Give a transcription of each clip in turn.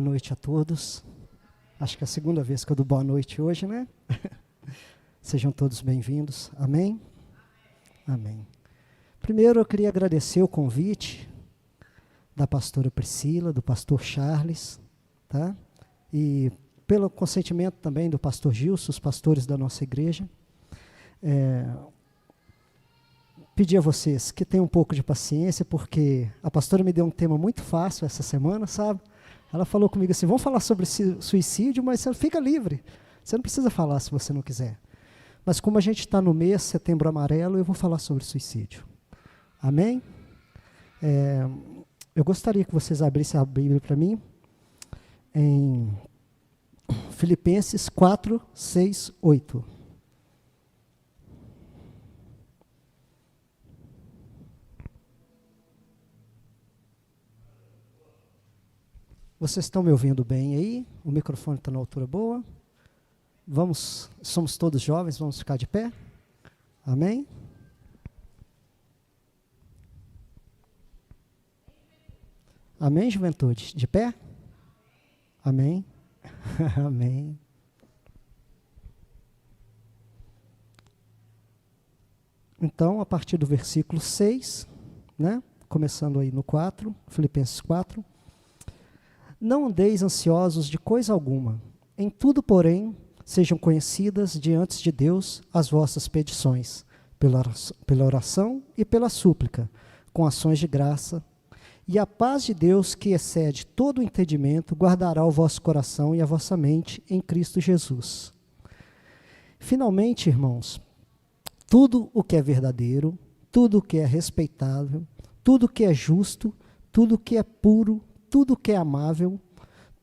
Boa noite a todos. Acho que é a segunda vez que eu dou boa noite hoje, né? Sejam todos bem-vindos. Amém? Amém. Primeiro eu queria agradecer o convite da pastora Priscila, do pastor Charles, tá? E pelo consentimento também do pastor Gilson, os pastores da nossa igreja. Pedir a vocês que tenham um pouco de paciência, porque a pastora me deu um tema muito fácil essa semana, sabe? Ela falou comigo assim, vamos falar sobre suicídio, mas você fica livre. Você não precisa falar se você não quiser. Mas como a gente está no mês Setembro Amarelo, eu vou falar sobre suicídio. Amém? Eu gostaria que vocês abrissem a Bíblia para mim em Filipenses 4, 6, 8. Vocês estão me ouvindo bem aí? O microfone está na altura boa? Somos todos jovens, vamos ficar de pé? Amém? Amém, juventude? De pé? Amém? Amém. Então, a partir do versículo 6, né? Começando aí no 4, Filipenses 4. Não andeis ansiosos de coisa alguma. Em tudo, porém, sejam conhecidas diante de Deus as vossas petições, pela oração e pela súplica, com ações de graça. E a paz de Deus, que excede todo o entendimento, guardará o vosso coração e a vossa mente em Cristo Jesus. Finalmente, irmãos, tudo o que é verdadeiro, tudo o que é respeitável, tudo o que é justo, tudo o que é puro, tudo o que é amável,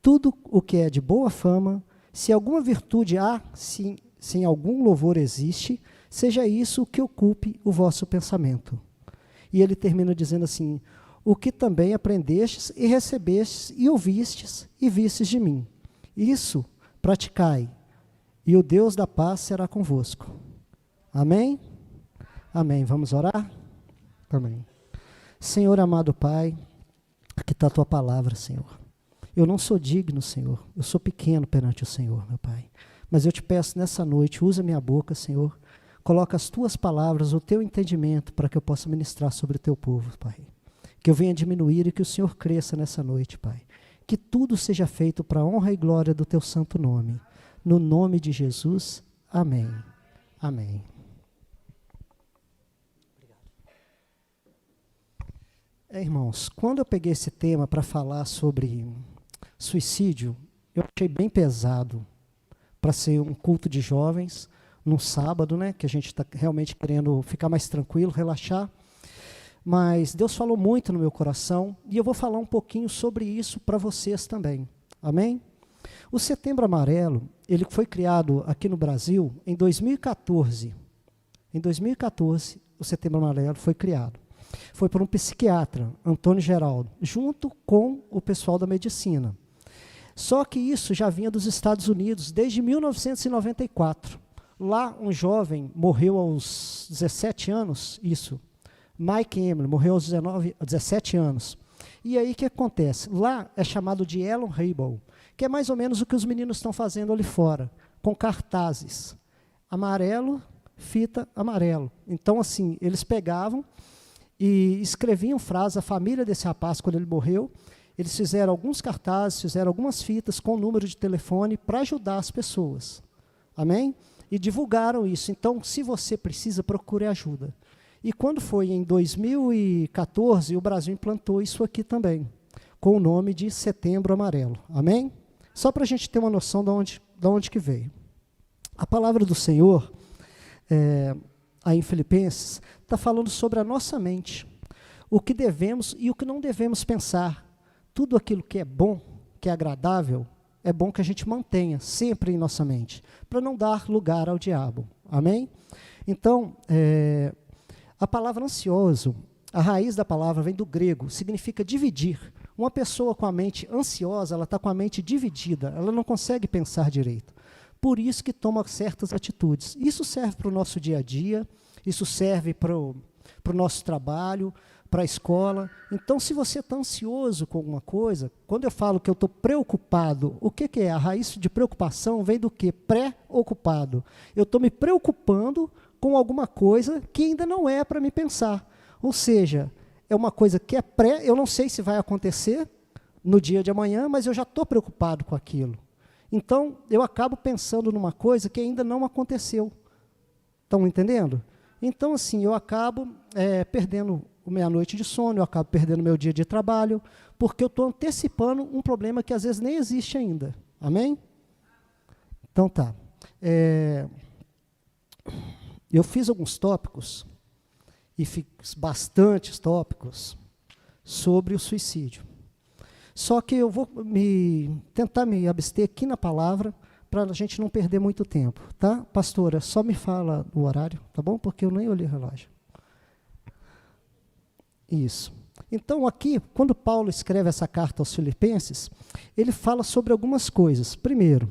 tudo o que é de boa fama, se alguma virtude há, se em algum louvor existe, seja isso o que ocupe o vosso pensamento. E ele termina dizendo assim, o que também aprendestes e recebestes e ouvistes e vistes de mim. Isso praticai, e o Deus da paz será convosco. Amém? Amém. Vamos orar? Amém. Senhor amado Pai, aqui está a tua palavra, Senhor. Eu não sou digno, Senhor. Eu sou pequeno perante o Senhor, meu Pai. Mas eu te peço nessa noite, usa minha boca, Senhor. Coloca as tuas palavras, o teu entendimento, para que eu possa ministrar sobre o teu povo, Pai. Que eu venha diminuir e que o Senhor cresça nessa noite, Pai. Que tudo seja feito para a honra e glória do teu santo nome. No nome de Jesus, amém. Amém. Irmãos, quando eu peguei esse tema para falar sobre suicídio, eu achei bem pesado para ser um culto de jovens, num sábado, né, que a gente está realmente querendo ficar mais tranquilo, relaxar. Mas Deus falou muito no meu coração e eu vou falar um pouquinho sobre isso para vocês também. Amém? O Setembro Amarelo, ele foi criado aqui no Brasil em 2014. Em 2014, o Setembro Amarelo foi criado. Foi por um psiquiatra, Antônio Geraldo, junto com o pessoal da medicina. Só que isso já vinha dos Estados Unidos desde 1994. Lá um jovem morreu aos 17 anos, Mike Emily, morreu aos 17 anos. E aí o que acontece? Lá é chamado de Yellow Rainbow, que é mais ou menos o que os meninos estão fazendo ali fora, com cartazes. Amarelo, fita amarelo. Então, assim, eles pegavam e escreviam frases, a família desse rapaz, quando ele morreu, eles fizeram alguns cartazes, fizeram algumas fitas com o número de telefone para ajudar as pessoas. Amém? E divulgaram isso. Então, se você precisa, procure ajuda. E quando foi em 2014, o Brasil implantou isso aqui também, com o nome de Setembro Amarelo. Amém? Só para a gente ter uma noção de onde que veio. A palavra do Senhor, aí em Filipenses, está falando sobre a nossa mente, o que devemos e o que não devemos pensar. Tudo aquilo que é bom, que é agradável, é bom que a gente mantenha sempre em nossa mente, para não dar lugar ao diabo. Amém? Então, a palavra ansioso, a raiz da palavra vem do grego, significa dividir. Uma pessoa com a mente ansiosa, ela está com a mente dividida, ela não consegue pensar direito. Por isso que toma certas atitudes. Isso serve para o nosso dia a dia, isso serve para o nosso trabalho, para a escola. Então, se você está ansioso com alguma coisa, quando eu falo que eu estou preocupado, o que é? A raiz de preocupação vem do quê? Pré-ocupado. Eu estou me preocupando com alguma coisa que ainda não é para me pensar. Ou seja, é uma coisa que é eu não sei se vai acontecer no dia de amanhã, mas eu já estou preocupado com aquilo. Então, eu acabo pensando numa coisa que ainda não aconteceu. Estão entendendo? Então, assim, eu acabo perdendo meia-noite de sono, eu acabo perdendo meu dia de trabalho, porque eu estou antecipando um problema que às vezes nem existe ainda. Amém? Então, tá. Eu fiz alguns tópicos, e fiz bastantes tópicos, sobre o suicídio. Só que eu vou tentar me abster aqui na palavra, para a gente não perder muito tempo, tá? Pastora, só me fala o horário, tá bom? Porque eu nem olhei o relógio. Isso. Então, aqui, quando Paulo escreve essa carta aos Filipenses, ele fala sobre algumas coisas. Primeiro,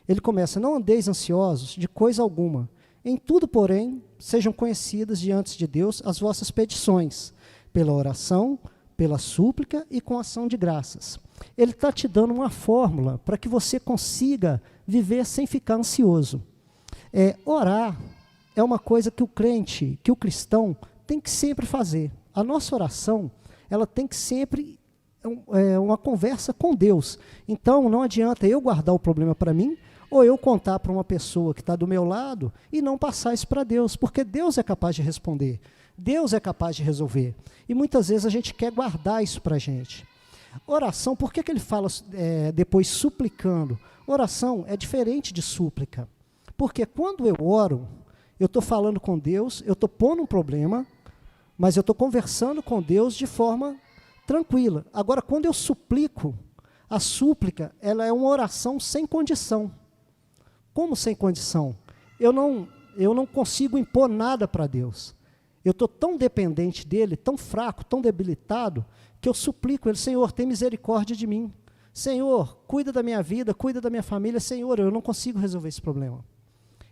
ele começa, não andeis ansiosos de coisa alguma. Em tudo, porém, sejam conhecidas diante de Deus as vossas petições, pela oração, pela súplica e com ação de graças. Ele está te dando uma fórmula para que você consiga viver sem ficar ansioso. Orar é uma coisa que o crente, que o cristão, tem que sempre fazer. A nossa oração, ela tem que sempre uma conversa com Deus. Então, não adianta eu guardar o problema para mim, ou eu contar para uma pessoa que está do meu lado e não passar isso para Deus, porque Deus é capaz de responder, Deus é capaz de resolver. E muitas vezes a gente quer guardar isso para a gente. Oração, por que ele fala depois suplicando? Oração é diferente de súplica, porque quando eu oro, eu estou falando com Deus, eu estou pondo um problema, mas eu estou conversando com Deus de forma tranquila. Agora, quando eu suplico, a súplica ela é uma oração sem condição. Como sem condição? Eu não consigo impor nada para Deus. Eu estou tão dependente dele, tão fraco, tão debilitado, que eu suplico ele, Senhor, tem misericórdia de mim. Senhor, cuida da minha vida, cuida da minha família. Senhor, eu não consigo resolver esse problema.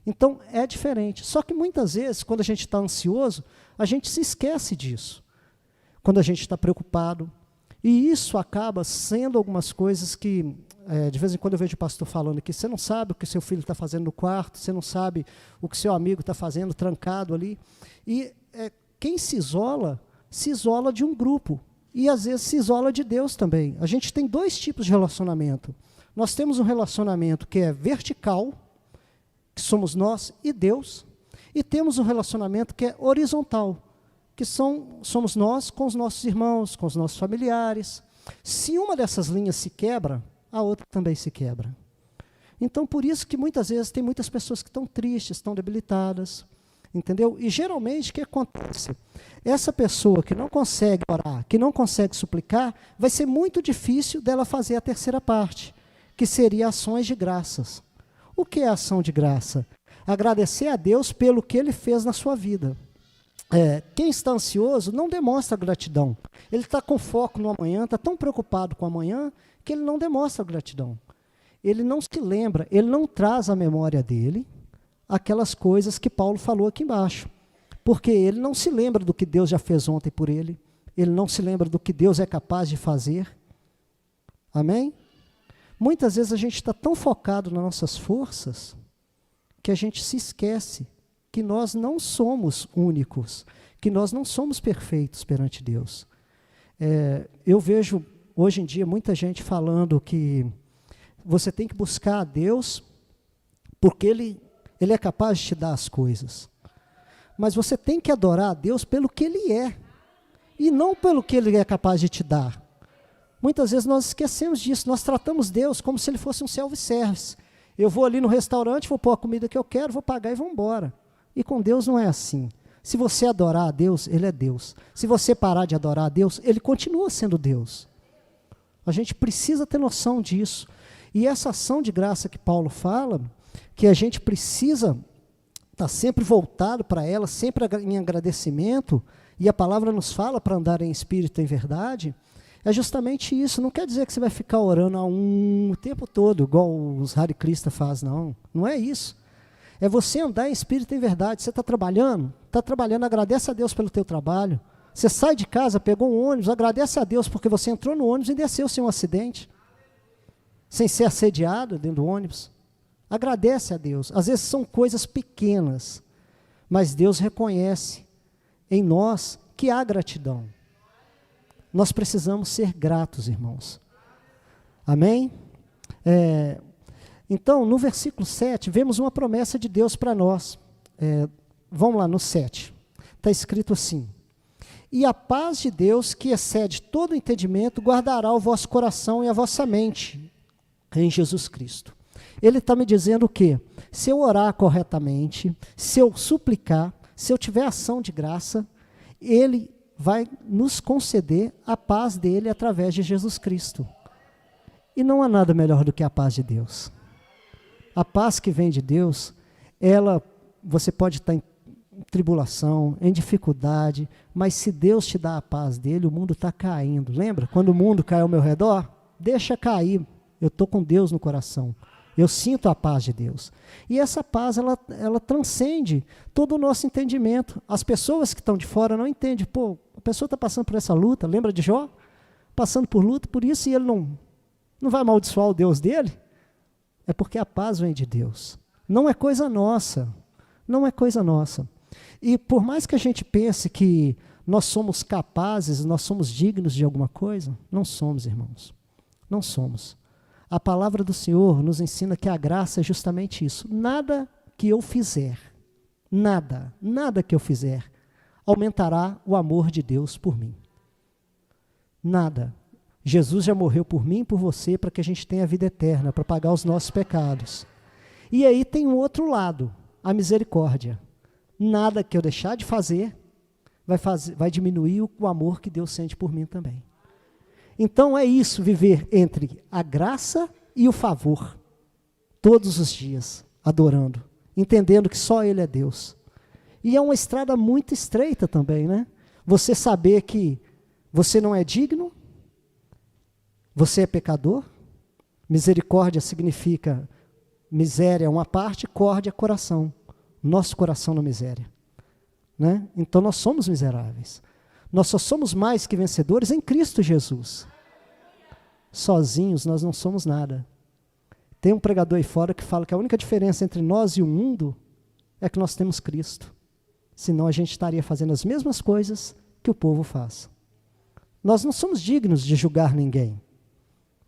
Então, é diferente. Só que muitas vezes, quando a gente está ansioso, a gente se esquece disso. Quando a gente está preocupado. E isso acaba sendo algumas coisas que, de vez em quando eu vejo o pastor falando que você não sabe o que seu filho está fazendo no quarto, você não sabe o que seu amigo está fazendo trancado ali. E quem se isola de um grupo. E às vezes se isola de Deus também. A gente tem dois tipos de relacionamento. Nós temos um relacionamento que é vertical, que somos nós e Deus, e temos um relacionamento que é horizontal, que somos nós com os nossos irmãos, com os nossos familiares. Se uma dessas linhas se quebra, a outra também se quebra. Então, por isso que muitas vezes tem muitas pessoas que estão tristes, estão debilitadas, entendeu? E geralmente o que acontece? Essa pessoa que não consegue orar, que não consegue suplicar, vai ser muito difícil dela fazer a terceira parte, que seria ações de graças. O que é ação de graça? Agradecer a Deus pelo que Ele fez na sua vida. Quem está ansioso não demonstra gratidão. Ele está com foco no amanhã, está tão preocupado com o amanhã, que ele não demonstra gratidão. Ele não se lembra, ele não traz à memória dele aquelas coisas que Paulo falou aqui embaixo. Porque ele não se lembra do que Deus já fez ontem por ele, ele não se lembra do que Deus é capaz de fazer. Amém? Muitas vezes a gente está tão focado nas nossas forças que a gente se esquece que nós não somos únicos, que nós não somos perfeitos perante Deus. Eu vejo hoje em dia muita gente falando que você tem que buscar a Deus porque Ele é capaz de te dar as coisas. Mas você tem que adorar a Deus pelo que Ele é, e não pelo que Ele é capaz de te dar. Muitas vezes nós esquecemos disso, nós tratamos Deus como se Ele fosse um self-service. Eu vou ali no restaurante, vou pôr a comida que eu quero, vou pagar e vou embora. E com Deus não é assim. Se você adorar a Deus, Ele é Deus. Se você parar de adorar a Deus, Ele continua sendo Deus. A gente precisa ter noção disso. E essa ação de graça que Paulo fala, que a gente precisa estar sempre voltado para ela, sempre em agradecimento, e a palavra nos fala para andar em espírito e em verdade, é justamente isso. Não quer dizer que você vai ficar orando o tempo todo, igual os Hare Krishna faz, não. Não é isso. É você andar em espírito e em verdade. Você está trabalhando, agradece a Deus pelo teu trabalho. Você sai de casa, pegou um ônibus, agradece a Deus porque você entrou no ônibus e desceu sem um acidente, sem ser assediado dentro do ônibus. Agradece a Deus. Às vezes são coisas pequenas, mas Deus reconhece em nós que há gratidão. Nós precisamos ser gratos, irmãos. Amém? Então, no versículo 7, vemos uma promessa de Deus para nós. Vamos lá, no 7. Está escrito assim: e a paz de Deus, que excede todo entendimento, guardará o vosso coração e a vossa mente em Jesus Cristo. Ele está me dizendo o quê? Se eu orar corretamente, se eu suplicar, se eu tiver ação de graça, Ele vai nos conceder a paz dele através de Jesus Cristo. E não há nada melhor do que a paz de Deus. A paz que vem de Deus, você pode estar em tribulação, em dificuldade, mas se Deus te dá a paz dele, o mundo está caindo. Lembra? Quando o mundo cai ao meu redor, deixa cair. Eu estou com Deus no coração. Eu sinto a paz de Deus. E essa paz, ela transcende todo o nosso entendimento. As pessoas que estão de fora não entendem. Pô, a pessoa está passando por essa luta, lembra de Jó? Passando por luta, por isso, e ele não vai amaldiçoar o Deus dele? É porque a paz vem de Deus. Não é coisa nossa. Não é coisa nossa. E por mais que a gente pense que nós somos capazes, nós somos dignos de alguma coisa, não somos, irmãos. Não somos. A palavra do Senhor nos ensina que a graça é justamente isso. Nada que eu fizer, nada que eu fizer, aumentará o amor de Deus por mim. Nada. Jesus já morreu por mim e por você para que a gente tenha a vida eterna, para pagar os nossos pecados. E aí tem um outro lado, a misericórdia. Nada que eu deixar de fazer vai diminuir o amor que Deus sente por mim também. Então é isso, viver entre a graça e o favor, todos os dias, adorando, entendendo que só Ele é Deus. E é uma estrada muito estreita também, né? Você saber que você não é digno, você é pecador, misericórdia significa miséria uma parte, córdia coração, nosso coração na miséria. Né? Então nós somos miseráveis. Nós só somos mais que vencedores em Cristo Jesus. Sozinhos nós não somos nada. Tem um pregador aí fora que fala que a única diferença entre nós e o mundo é que nós temos Cristo. Senão a gente estaria fazendo as mesmas coisas que o povo faz. Nós não somos dignos de julgar ninguém.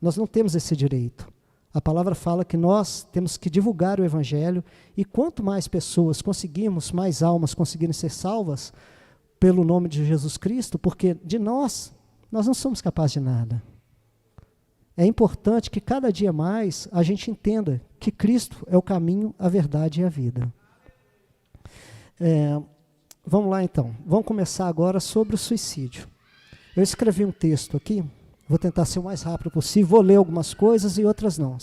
Nós não temos esse direito. A palavra fala que nós temos que divulgar o Evangelho e quanto mais pessoas conseguirmos, mais almas conseguirem ser salvas pelo nome de Jesus Cristo, porque de nós não somos capazes de nada. É importante que cada dia mais a gente entenda que Cristo é o caminho, a verdade e a vida. Vamos lá então, vamos começar agora sobre o suicídio. Eu escrevi um texto aqui, vou tentar ser o mais rápido possível, vou ler algumas coisas e outras não.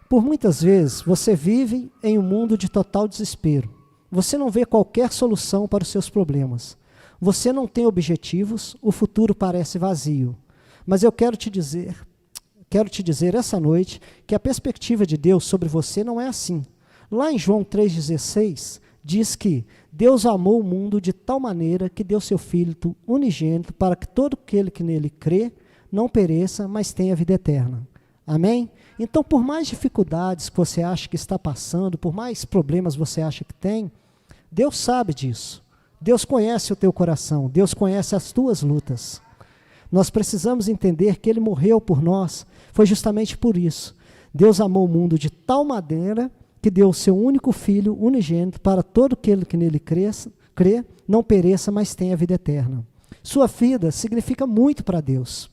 Por muitas vezes você vive em um mundo de total desespero. Você não vê qualquer solução para os seus problemas. Você não tem objetivos, o futuro parece vazio. Mas eu quero te dizer essa noite que a perspectiva de Deus sobre você não é assim. Lá em João 3,16, diz que Deus amou o mundo de tal maneira que deu seu Filho unigênito para que todo aquele que nele crê não pereça, mas tenha vida eterna. Amém? Então, por mais dificuldades que você acha que está passando, por mais problemas você acha que tem, Deus sabe disso. Deus conhece o teu coração, Deus conhece as tuas lutas. Nós precisamos entender que Ele morreu por nós, foi justamente por isso. Deus amou o mundo de tal maneira que deu o seu único Filho unigênito para todo aquele que nele crê, não pereça, mas tenha vida eterna. Sua vida significa muito para Deus.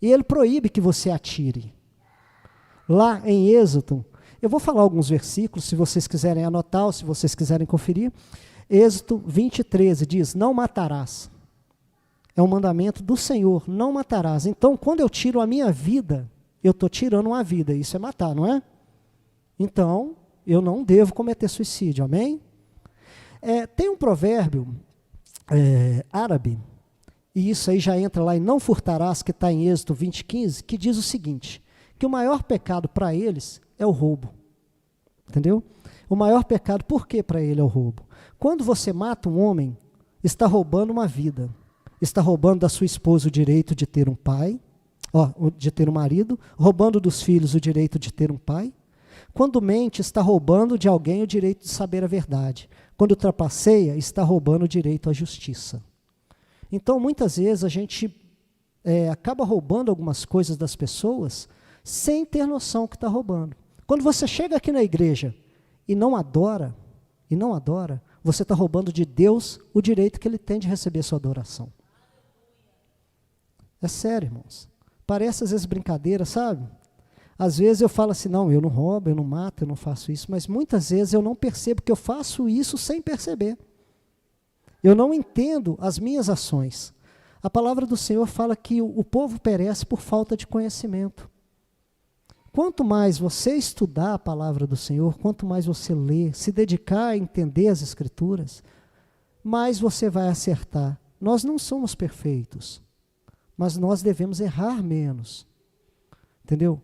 E Ele proíbe que você atire. Lá em Êxodo, eu vou falar alguns versículos, se vocês quiserem anotar ou se vocês quiserem conferir. Êxodo 20:13 diz, não matarás. É um mandamento do Senhor, não matarás. Então, quando eu tiro a minha vida, eu estou tirando uma vida. Isso é matar, não é? Então, eu não devo cometer suicídio, amém? Tem um provérbio árabe, e isso aí já entra lá em não furtarás, que está em Êxodo 20:15, que diz o seguinte, que o maior pecado para eles é o roubo. Entendeu? O maior pecado, por que para ele é o roubo? Quando você mata um homem, está roubando uma vida. Está roubando da sua esposa o direito de ter um pai, de ter um marido, roubando dos filhos o direito de ter um pai. Quando mente, está roubando de alguém o direito de saber a verdade. Quando trapaceia, está roubando o direito à justiça. Então, muitas vezes, a gente acaba roubando algumas coisas das pessoas sem ter noção que está roubando. Quando você chega aqui na igreja e não adora, você está roubando de Deus o direito que Ele tem de receber sua adoração. É sério, irmãos. Parece às vezes brincadeira, sabe? Às vezes eu falo assim, não, eu não roubo, eu não mato, eu não faço isso, mas muitas vezes eu não percebo que eu faço isso sem perceber. Eu não entendo as minhas ações. A palavra do Senhor fala que o povo perece por falta de conhecimento. Quanto mais você estudar a palavra do Senhor, quanto mais você ler, se dedicar a entender as Escrituras, mais você vai acertar. Nós não somos perfeitos, mas nós devemos errar menos. Entendeu?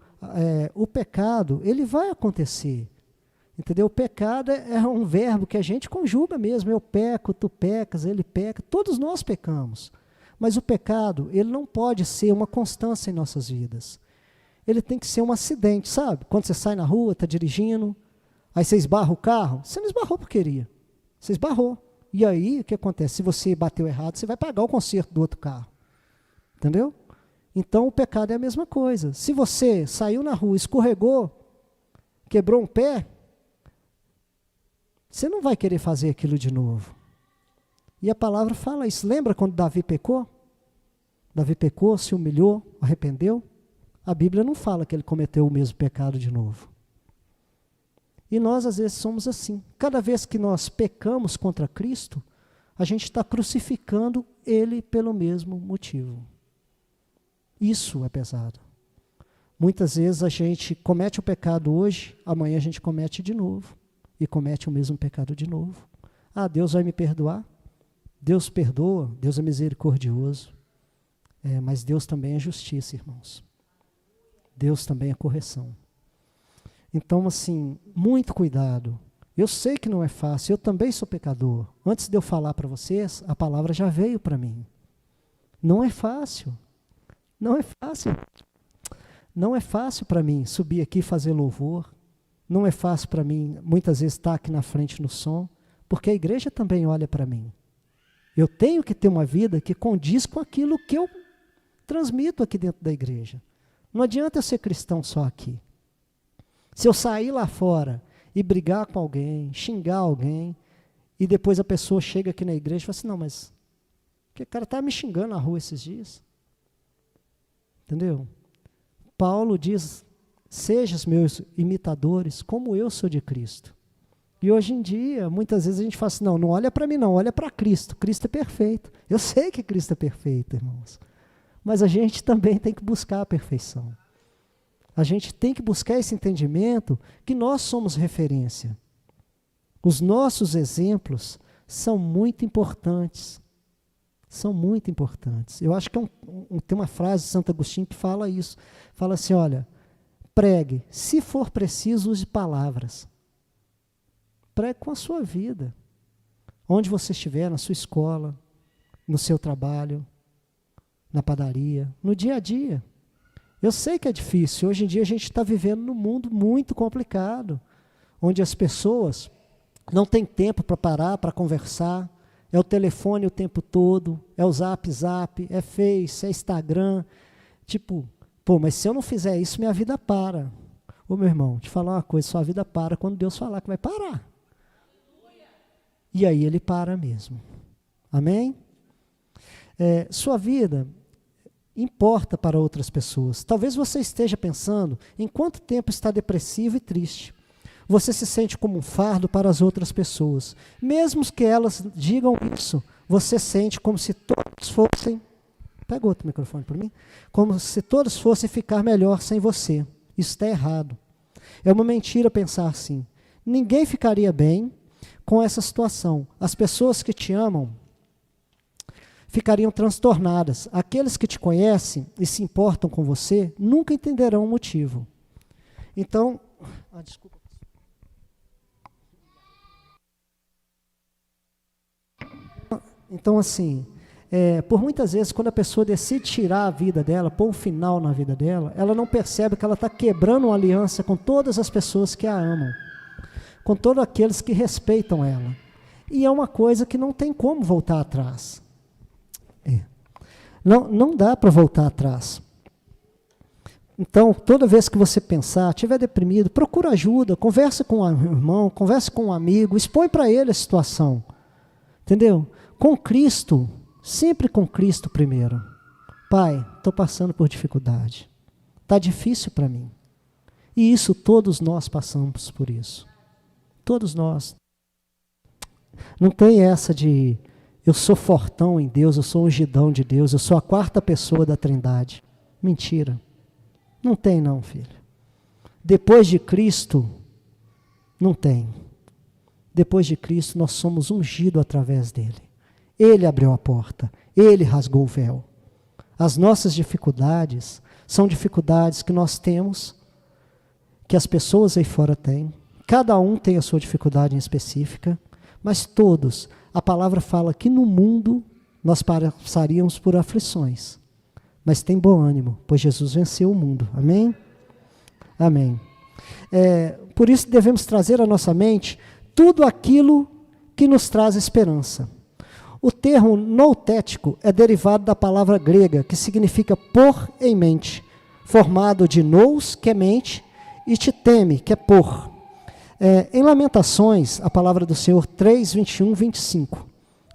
O pecado, ele vai acontecer. Entendeu? O pecado é um verbo que a gente conjuga mesmo. Eu peco, tu pecas, ele peca, todos nós pecamos. Mas o pecado, ele não pode ser uma constância em nossas vidas. Ele tem que ser um acidente, sabe? Quando você sai na rua, está dirigindo, aí você esbarra o carro, você não esbarrou porque queria. Você esbarrou. E aí, o que acontece? Se você bateu errado, você vai pagar o conserto do outro carro. Entendeu? Então, o pecado é a mesma coisa. Se você saiu na rua, escorregou, quebrou um pé, você não vai querer fazer aquilo de novo. E a palavra fala isso. Lembra quando Davi pecou? Davi pecou, se humilhou, arrependeu. A Bíblia não fala que ele cometeu o mesmo pecado de novo. E nós, às vezes, somos assim. Cada vez que nós pecamos contra Cristo, a gente está crucificando Ele pelo mesmo motivo. Isso é pesado. Muitas vezes a gente comete o pecado hoje, amanhã a gente comete de novo. E comete o mesmo pecado de novo. Ah, Deus vai me perdoar? Deus perdoa, Deus é misericordioso. Mas Deus também é justiça, irmãos. Deus também é correção. Então, assim, muito cuidado. Eu sei que não é fácil, eu também sou pecador. Antes de eu falar para vocês, a palavra já veio para mim. Não é fácil. Não é fácil. Não é fácil para mim subir aqui e fazer louvor. Não é fácil para mim, muitas vezes, estar aqui na frente no som, porque a igreja também olha para mim. Eu tenho que ter uma vida que condiz com aquilo que eu transmito aqui dentro da igreja. Não adianta eu ser cristão só aqui. Se eu sair lá fora e brigar com alguém, xingar alguém, e depois a pessoa chega aqui na igreja e fala assim, não, mas o cara está me xingando na rua esses dias. Entendeu? Paulo diz, sejam os meus imitadores, como eu sou de Cristo. E hoje em dia, muitas vezes a gente fala assim, não olha para mim não, olha para Cristo. Cristo é perfeito. Eu sei que Cristo é perfeito, irmãos. Mas a gente também tem que buscar a perfeição. A gente tem que buscar esse entendimento que nós somos referência. Os nossos exemplos são muito importantes. São muito importantes. Eu acho que tem uma frase de Santo Agostinho que fala isso. Fala assim, olha, pregue, se for preciso, use palavras. Pregue com a sua vida. Onde você estiver, na sua escola, no seu trabalho, na padaria, no dia a dia. Eu sei que é difícil. Hoje em dia a gente está vivendo num mundo muito complicado, onde as pessoas não têm tempo para parar, para conversar. É o telefone o tempo todo, é o zap, é Face, é Instagram. Tipo, mas se eu não fizer isso, minha vida para. Ô meu irmão, te falar uma coisa, sua vida para quando Deus falar que vai parar. E aí ele para mesmo. Amém? Sua vida importa para outras pessoas. Talvez você esteja pensando em quanto tempo está depressivo e triste. Você se sente como um fardo para as outras pessoas. Mesmo que elas digam isso, você sente como se todos fossem... Pega outro microfone para mim. Como se todos fossem ficar melhor sem você. Isso está errado. É uma mentira pensar assim. Ninguém ficaria bem com essa situação. As pessoas que te amam ficariam transtornadas. Aqueles que te conhecem e se importam com você nunca entenderão o motivo. Então, desculpa. Então, assim, por muitas vezes, quando a pessoa decide tirar a vida dela, pôr um final na vida dela, ela não percebe que ela está quebrando uma aliança com todas as pessoas que a amam, com todos aqueles que respeitam ela. E é uma coisa que não tem como voltar atrás. Não dá para voltar atrás. Então, toda vez que você pensar, estiver deprimido, procura ajuda, conversa com um irmão, conversa com um amigo, expõe para ele a situação. Entendeu? Com Cristo, sempre com Cristo primeiro. Pai, estou passando por dificuldade. Está difícil para mim. E isso, todos nós passamos por isso. Todos nós. Não tem essa de, eu sou fortão em Deus, eu sou ungidão de Deus, eu sou a quarta pessoa da Trindade. Mentira. Não tem não, filho. Depois de Cristo, não tem. Depois de Cristo, nós somos ungidos através dele. Ele abriu a porta, ele rasgou o véu. As nossas dificuldades são dificuldades que nós temos, que as pessoas aí fora têm. Cada um tem a sua dificuldade em específica, mas todos, a palavra fala que no mundo nós passaríamos por aflições. Mas tem bom ânimo, pois Jesus venceu o mundo. Amém? Amém. Por isso devemos trazer à nossa mente tudo aquilo que nos traz esperança. O termo noutético é derivado da palavra grega, que significa pôr em mente, formado de nous, que é mente, e titeme, que é pôr. Em Lamentações, a palavra do Senhor 3, 21, 25,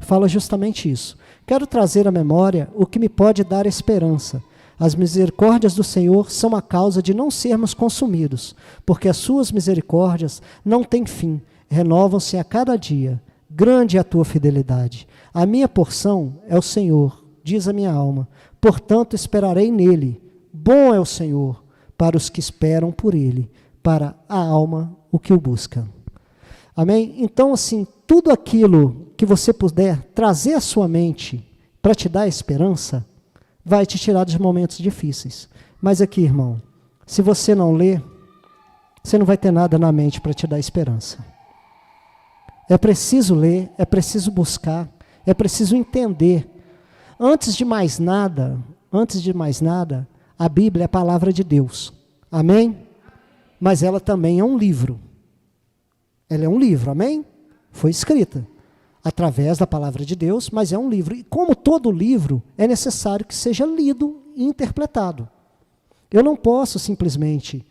fala justamente isso. Quero trazer à memória o que me pode dar esperança. As misericórdias do Senhor são a causa de não sermos consumidos, porque as suas misericórdias não têm fim, renovam-se a cada dia. Grande é a tua fidelidade. A minha porção é o Senhor, diz a minha alma. Portanto, esperarei nele. Bom é o Senhor para os que esperam por ele, para a alma o que o busca. Amém? Então, assim, tudo aquilo que você puder trazer à sua mente para te dar esperança, vai te tirar dos momentos difíceis. Mas aqui, irmão, se você não ler, você não vai ter nada na mente para te dar esperança. É preciso ler, é preciso buscar, é preciso entender. Antes de mais nada, a Bíblia é a palavra de Deus. Amém? Mas ela também é um livro. Ela é um livro, amém? Foi escrita através da palavra de Deus, mas é um livro. E como todo livro, é necessário que seja lido e interpretado. Eu não posso simplesmente,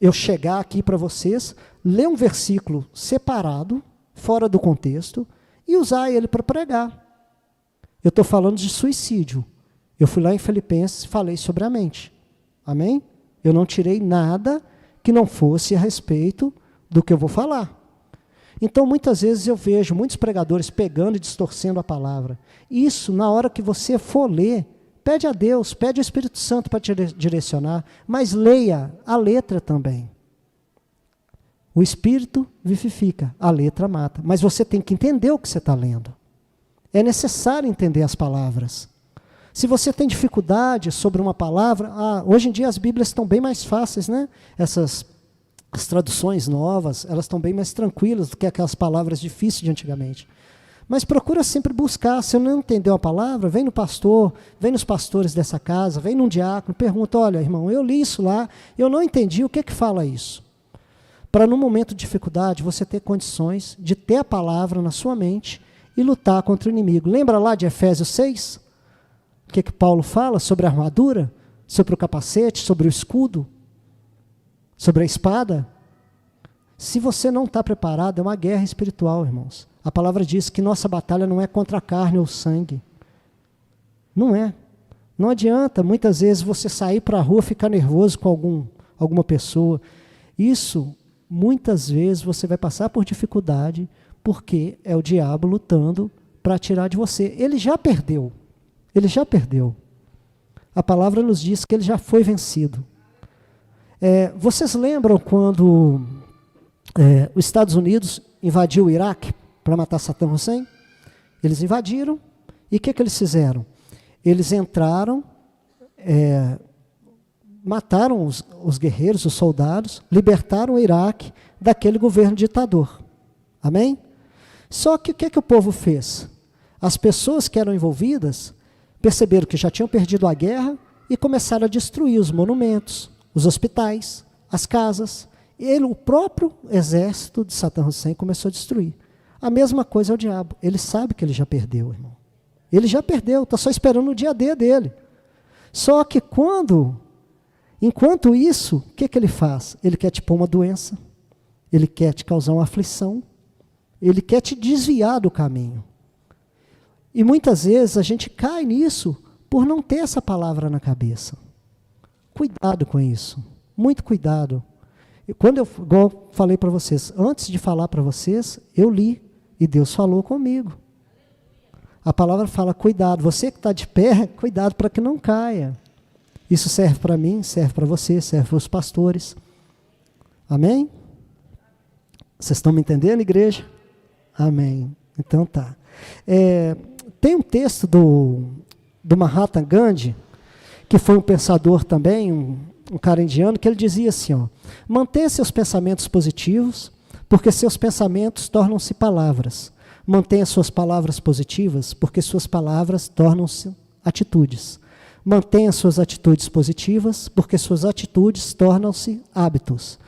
eu chegar aqui para vocês, ler um versículo separado, fora do contexto, e usar ele para pregar. Eu estou falando de suicídio. Eu fui lá em Filipenses e falei sobre a mente. Amém? Eu não tirei nada que não fosse a respeito do que eu vou falar. Então, muitas vezes eu vejo muitos pregadores pegando e distorcendo a palavra. Isso, na hora que você for ler, pede a Deus, pede ao Espírito Santo para te direcionar, mas leia a letra também. O Espírito vivifica, a letra mata. Mas você tem que entender o que você está lendo. É necessário entender as palavras. Se você tem dificuldade sobre uma palavra, hoje em dia as Bíblias estão bem mais fáceis, né? As traduções novas, elas estão bem mais tranquilas do que aquelas palavras difíceis de antigamente. Mas procura sempre buscar. Se não entendeu a palavra, vem no pastor, vem nos pastores dessa casa, vem num diácono, pergunta, olha, irmão, eu li isso lá, eu não entendi, o que é que fala isso? Para no momento de dificuldade, você ter condições de ter a palavra na sua mente e lutar contra o inimigo. Lembra lá de Efésios 6? O que Paulo fala sobre a armadura, sobre o capacete, sobre o escudo, sobre a espada? Se você não está preparado, é uma guerra espiritual, irmãos. A palavra diz que nossa batalha não é contra a carne ou sangue. Não é. Não adianta, muitas vezes, você sair para a rua e ficar nervoso com alguma pessoa. Isso, muitas vezes, você vai passar por dificuldade, porque é o diabo lutando para tirar de você. Ele já perdeu. Ele já perdeu. A palavra nos diz que ele já foi vencido. Vocês lembram quando os Estados Unidos invadiu o Iraque para matar Saddam Hussein? Eles invadiram, e o que eles fizeram? Eles entraram, mataram os guerreiros, os soldados, libertaram o Iraque daquele governo ditador. Amém? Só que o que o povo fez? As pessoas que eram envolvidas perceberam que já tinham perdido a guerra e começaram a destruir os monumentos, os hospitais, as casas. O próprio exército de Saddam Hussein começou a destruir. A mesma coisa é o diabo. Ele sabe que ele já perdeu, irmão. Ele já perdeu, está só esperando o dia D dele. Só que enquanto isso, o que ele faz? Ele quer te pôr uma doença, ele quer te causar uma aflição, ele quer te desviar do caminho. E muitas vezes a gente cai nisso por não ter essa palavra na cabeça. Cuidado com isso, muito cuidado. Igual eu falei para vocês, antes de falar para vocês, eu li e Deus falou comigo. A palavra fala, cuidado, você que está de pé, cuidado para que não caia. Isso serve para mim, serve para você, serve para os pastores. Amém? Vocês estão me entendendo, igreja? Amém. Então tá. Tem um texto do Mahatma Gandhi, que foi um pensador também, um cara indiano, que ele dizia assim, ó, mantenha seus pensamentos positivos, porque seus pensamentos tornam-se palavras. Mantenha suas palavras positivas, porque suas palavras tornam-se atitudes. Mantenha suas atitudes positivas, porque suas atitudes tornam-se hábitos.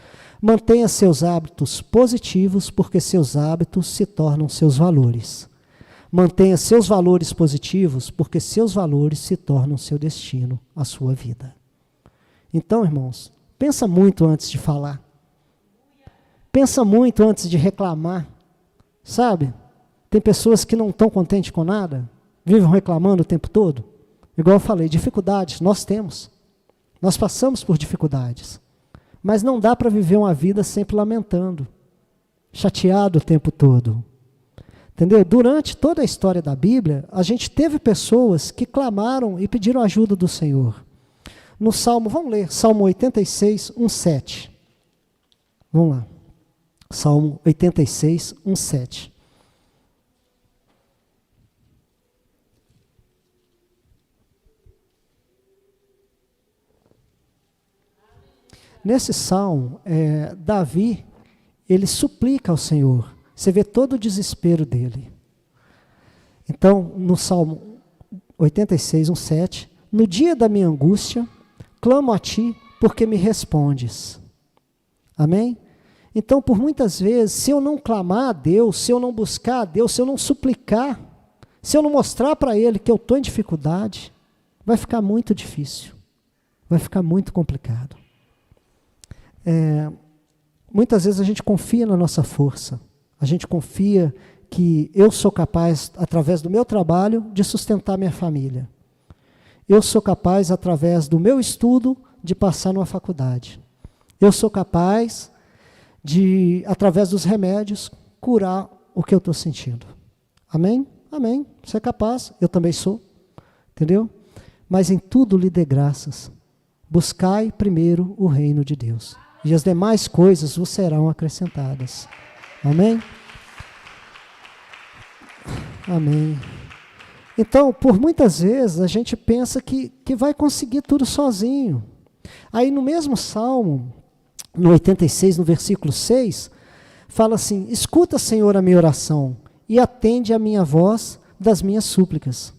Mantenha seus hábitos positivos, porque seus hábitos se tornam seus valores. Mantenha seus valores positivos, porque seus valores se tornam seu destino, a sua vida. Então, irmãos, pensa muito antes de falar. Pensa muito antes de reclamar. Sabe? Tem pessoas que não estão contentes com nada, vivem reclamando o tempo todo. Igual eu falei, dificuldades nós temos. Nós passamos por dificuldades. Mas não dá para viver uma vida sempre lamentando, chateado o tempo todo. Entendeu? Durante toda a história da Bíblia, a gente teve pessoas que clamaram e pediram ajuda do Senhor. No Salmo, vamos ler, Salmo 86, 1:7. Vamos lá. Salmo 86, 1:7. Nesse salmo, Davi, ele suplica ao Senhor. Você vê todo o desespero dele. Então, no Salmo 86, 1:7, no dia da minha angústia, clamo a ti, porque me respondes. Amém? Então, por muitas vezes, se eu não clamar a Deus, se eu não buscar a Deus, se eu não suplicar, se eu não mostrar para Ele que eu estou em dificuldade, vai ficar muito difícil. Vai ficar muito complicado. Muitas vezes a gente confia na nossa força, a gente confia que eu sou capaz, através do meu trabalho, de sustentar minha família. Eu sou capaz, através do meu estudo, de passar numa faculdade. Eu sou capaz de, através dos remédios, curar o que eu estou sentindo. Amém? Amém. Você é capaz, eu também sou. Entendeu? Mas em tudo lhe dê graças. Buscai primeiro o reino de Deus. E as demais coisas vos serão acrescentadas. Amém? Amém. Então, por muitas vezes, a gente pensa que vai conseguir tudo sozinho. Aí no mesmo Salmo, no 86, no versículo 6, fala assim, escuta, Senhor, a minha oração e atende a minha voz das minhas súplicas.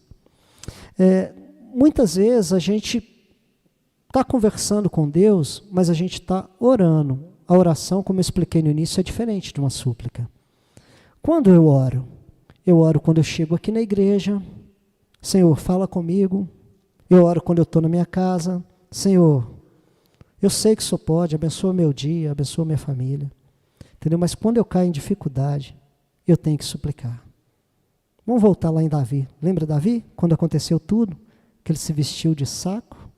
Muitas vezes a gente está conversando com Deus, mas a gente está orando. A oração, como eu expliquei no início, é diferente de uma súplica. Quando eu oro? Eu oro quando eu chego aqui na igreja. Senhor, fala comigo. Eu oro quando eu estou na minha casa. Senhor, eu sei que o Senhor pode, abençoa meu dia, abençoa minha família. Entendeu? Mas quando eu caio em dificuldade, eu tenho que suplicar. Vamos voltar lá em Davi. Lembra Davi? Quando aconteceu tudo, que ele se vestiu de saco,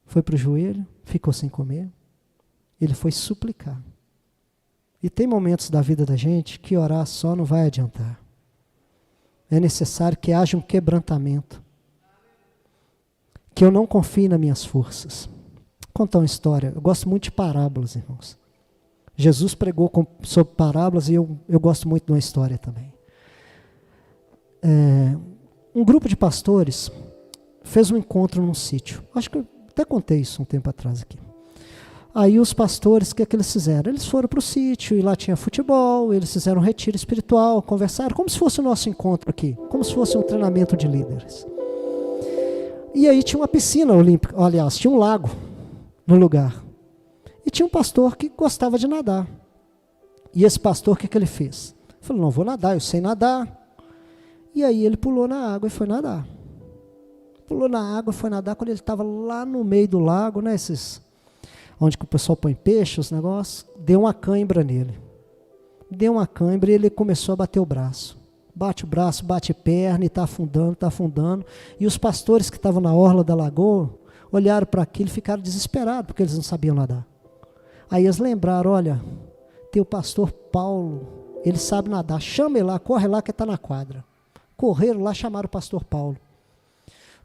foi para o joelho, ficou sem comer. Ele foi suplicar. E tem momentos da vida da gente que orar só não vai adiantar. É necessário que haja um quebrantamento. Que eu não confie nas minhas forças. Vou contar uma história. Eu gosto muito de parábolas, irmãos. Jesus pregou sobre parábolas e eu gosto muito de uma história também. Um grupo de pastores fez um encontro num sítio. Acho que eu até contei isso um tempo atrás aqui. Aí os pastores, o que é que eles fizeram? Eles foram para o sítio, e lá tinha futebol, eles fizeram um retiro espiritual, conversaram, como se fosse o nosso encontro aqui, como se fosse um treinamento de líderes. E aí tinha uma piscina olímpica, aliás, tinha um lago no lugar. E tinha um pastor que gostava de nadar. E esse pastor, o que ele fez? Ele falou, não, vou nadar, eu sei nadar. E aí ele pulou na água e foi nadar. Pulou na água e foi nadar, quando ele estava lá no meio do lago, né, onde que o pessoal põe peixe, os negócios, deu uma cãibra nele. Deu uma cãibra e ele começou a bater o braço. Bate o braço, bate a perna e está afundando, está afundando. E os pastores que estavam na orla da lagoa, olharam para aquilo e ficaram desesperados, porque eles não sabiam nadar. Aí eles lembraram, olha, tem o pastor Paulo, ele sabe nadar, chama ele lá, corre lá que está na quadra. Correram lá, chamaram o pastor Paulo.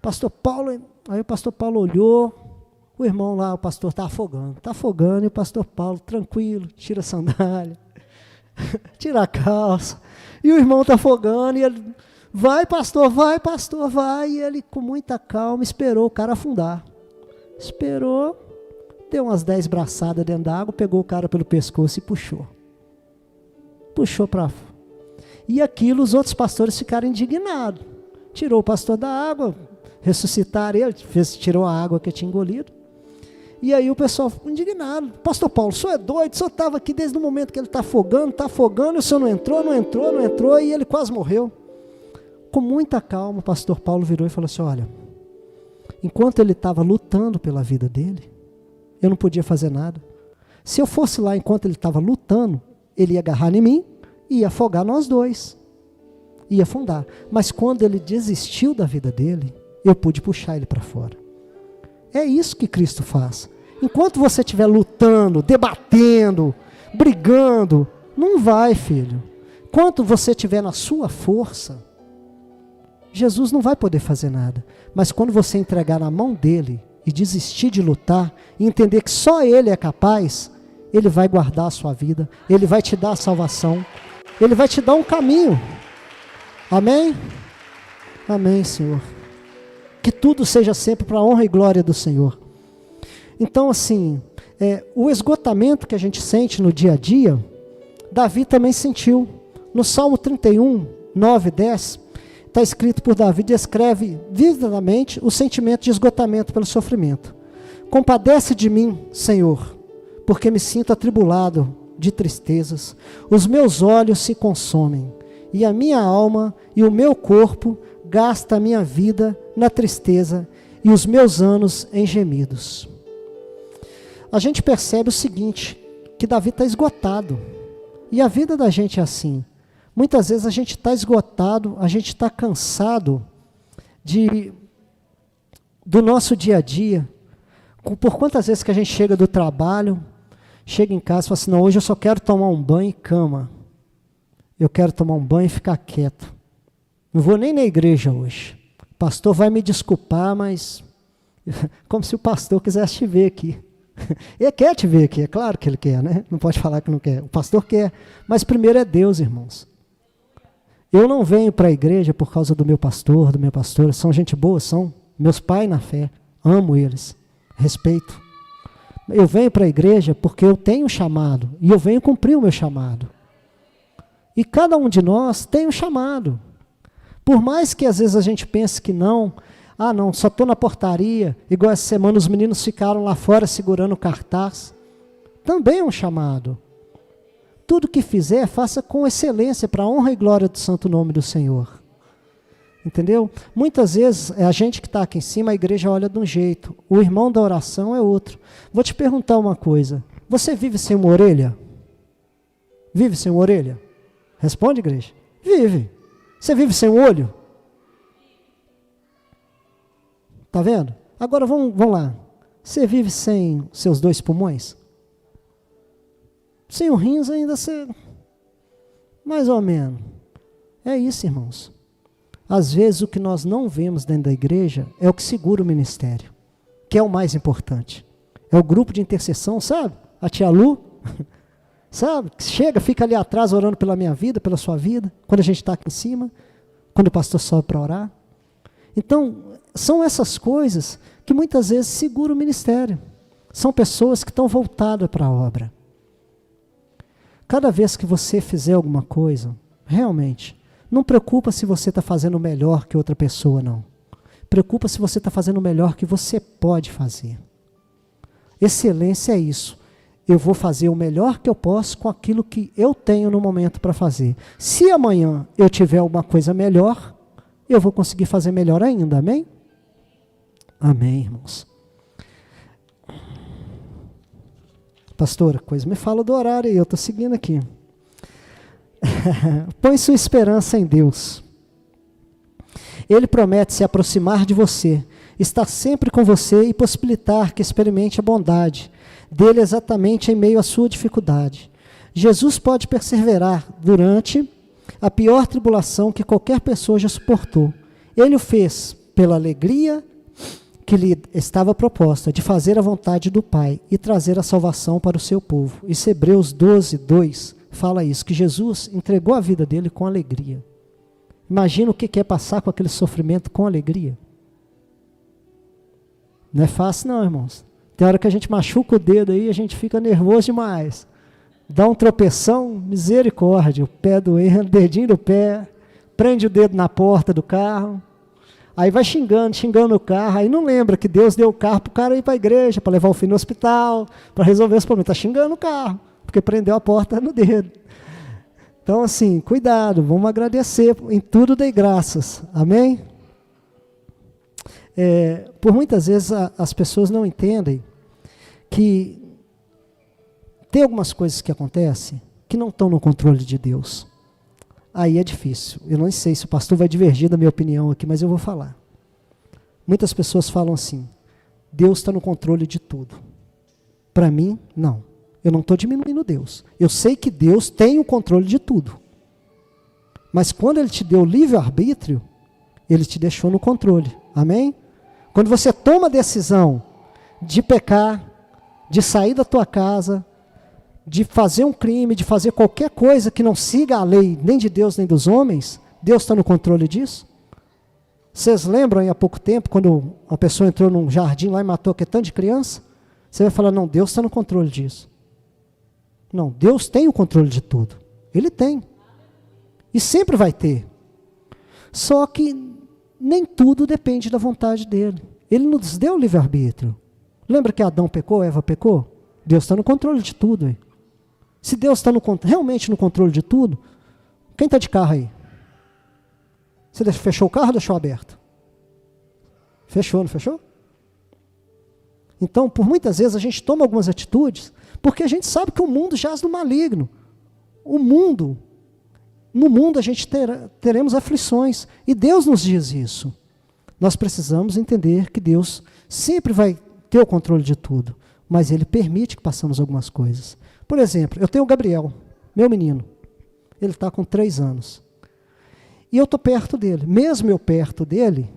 Pastor Paulo, aí o pastor Paulo olhou, o irmão lá, o pastor está afogando, e o pastor Paulo, tranquilo, tira a sandália, tira a calça, e o irmão está afogando, e ele, vai pastor, vai, e ele com muita calma esperou o cara afundar. Esperou, deu umas 10 braçadas dentro da água, pegou o cara pelo pescoço e puxou. Puxou para fora. E aquilo os outros pastores ficaram indignados. Tirou o pastor da água, ressuscitaram ele, tirou a água que tinha engolido. E aí o pessoal ficou indignado. Pastor Paulo, o senhor é doido, o senhor estava aqui desde o momento que ele está afogando, e o senhor não entrou, e ele quase morreu. Com muita calma, o pastor Paulo virou e falou assim, olha, enquanto ele estava lutando pela vida dele, eu não podia fazer nada. Se eu fosse lá enquanto ele estava lutando, ele ia agarrar em mim e ia afogar nós dois. Ia afundar. Mas quando ele desistiu da vida dele, eu pude puxar ele para fora. É isso que Cristo faz. Enquanto você estiver lutando, debatendo, brigando, não vai, filho. Enquanto você estiver na sua força, Jesus não vai poder fazer nada. Mas quando você entregar na mão dele e desistir de lutar, e entender que só ele é capaz, ele vai guardar a sua vida, ele vai te dar a salvação, ele vai te dar um caminho. Amém? Amém, Senhor. Que tudo seja sempre para a honra e glória do Senhor. Então, assim, o esgotamento que a gente sente no dia a dia, Davi também sentiu. No Salmo 31, 9 e 10, está escrito por Davi, descreve vividamente o sentimento de esgotamento pelo sofrimento. Compadece de mim, Senhor, porque me sinto atribulado de tristezas. Os meus olhos se consomem, e a minha alma e o meu corpo gasta a minha vida na tristeza e os meus anos em gemidos. A gente percebe o seguinte, que Davi está esgotado. E a vida da gente é assim. Muitas vezes a gente está esgotado, a gente está cansado do nosso dia a dia. Por quantas vezes que a gente chega do trabalho, chega em casa e fala assim, não, hoje eu só quero tomar um banho e cama. Eu quero tomar um banho e ficar quieto. Não vou nem na igreja hoje. O pastor vai me desculpar, mas como se o pastor quisesse te ver aqui. Ele quer te ver aqui, é claro que ele quer, né? Não pode falar que não quer. O pastor quer, mas primeiro é Deus, irmãos. Eu não venho para a igreja por causa do meu pastor, do meu pastor. São gente boa, são meus pais na fé. Amo eles, respeito. Eu venho para a igreja porque eu tenho um chamado e eu venho cumprir o meu chamado. E cada um de nós tem um chamado. Por mais que às vezes a gente pense que não, não, só estou na portaria, igual essa semana os meninos ficaram lá fora segurando o cartaz. Também é um chamado. Tudo que fizer, faça com excelência, para a honra e glória do santo nome do Senhor. Entendeu? Muitas vezes, a gente que está aqui em cima, a igreja olha de um jeito, o irmão da oração é outro. Vou te perguntar uma coisa, você vive sem uma orelha? Vive sem uma orelha? Responde, igreja. Vive. Você vive sem um olho? Está vendo? Agora vamos lá. Você vive sem seus 2 pulmões? Sem o rins ainda você... Mais ou menos. É isso, irmãos. Às vezes o que nós não vemos dentro da igreja é o que segura o ministério, que é o mais importante. É o grupo de intercessão, sabe? A tia Lu, sabe? Chega, fica ali atrás orando pela minha vida, pela sua vida, quando a gente está aqui em cima, quando o pastor sobe para orar. Então, são essas coisas que muitas vezes seguram o ministério. São pessoas que estão voltadas para a obra. Cada vez que você fizer alguma coisa, realmente, não preocupa se você está fazendo melhor que outra pessoa, não. Preocupa se você está fazendo melhor que você pode fazer. Excelência é isso. Eu vou fazer o melhor que eu posso com aquilo que eu tenho no momento para fazer. Se amanhã eu tiver alguma coisa melhor, eu vou conseguir fazer melhor ainda, amém? Amém, irmãos. Pastora, coisa me fala do horário aí, eu estou seguindo aqui. Põe sua esperança em Deus. Ele promete se aproximar de você, estar sempre com você e possibilitar que experimente a bondade dele exatamente em meio à sua dificuldade. Jesus pode perseverar durante a pior tribulação que qualquer pessoa já suportou. Ele o fez pela alegria que lhe estava proposta, de fazer a vontade do Pai e trazer a salvação para o seu povo. Isso Hebreus 12, 2 fala isso, que Jesus entregou a vida dele com alegria. Imagina o que é passar com aquele sofrimento com alegria. Não é fácil não, irmãos. Tem hora que a gente machuca o dedo aí, a gente fica nervoso demais. Dá um tropeção, misericórdia, o pé doendo, o dedinho do pé, prende o dedo na porta do carro, aí vai xingando o carro, aí não lembra que Deus deu o carro para o cara ir para a igreja, para levar o filho no hospital, para resolver os problemas. Está xingando o carro, porque prendeu a porta no dedo. Então, assim, cuidado, vamos agradecer, em tudo dei graças, amém? Por muitas vezes as pessoas não entendem que tem algumas coisas que acontecem que não estão no controle de Deus. Aí é difícil. Eu não sei se o pastor vai divergir da minha opinião aqui, mas eu vou falar. Muitas pessoas falam assim, Deus está no controle de tudo. Para mim, não. Eu não estou diminuindo Deus. Eu sei que Deus tem o controle de tudo. Mas quando Ele te deu livre-arbítrio, Ele te deixou no controle. Amém? Quando você toma a decisão de pecar, de sair da tua casa, de fazer um crime, de fazer qualquer coisa que não siga a lei, nem de Deus, nem dos homens, Deus está no controle disso? Vocês lembram aí há pouco tempo, quando uma pessoa entrou num jardim lá e matou aquele tanto de criança? Você vai falar, não, Deus está no controle disso. Não, Deus tem o controle de tudo. Ele tem. E sempre vai ter. Só que nem tudo depende da vontade dele. Ele nos deu o livre-arbítrio. Lembra que Adão pecou, Eva pecou? Deus está no controle de tudo. Aí. Se Deus está realmente no controle de tudo, quem está de carro aí? Você fechou o carro ou deixou aberto? Fechou, não fechou? Então, por muitas vezes, a gente toma algumas atitudes, porque a gente sabe que o mundo jaz no maligno. No mundo a gente teremos aflições, e Deus nos diz isso. Nós precisamos entender que Deus sempre vai ter o controle de tudo, mas Ele permite que passemos algumas coisas. Por exemplo, eu tenho o Gabriel, meu menino, ele está com 3 anos, e eu estou perto dele. Mesmo eu perto dele,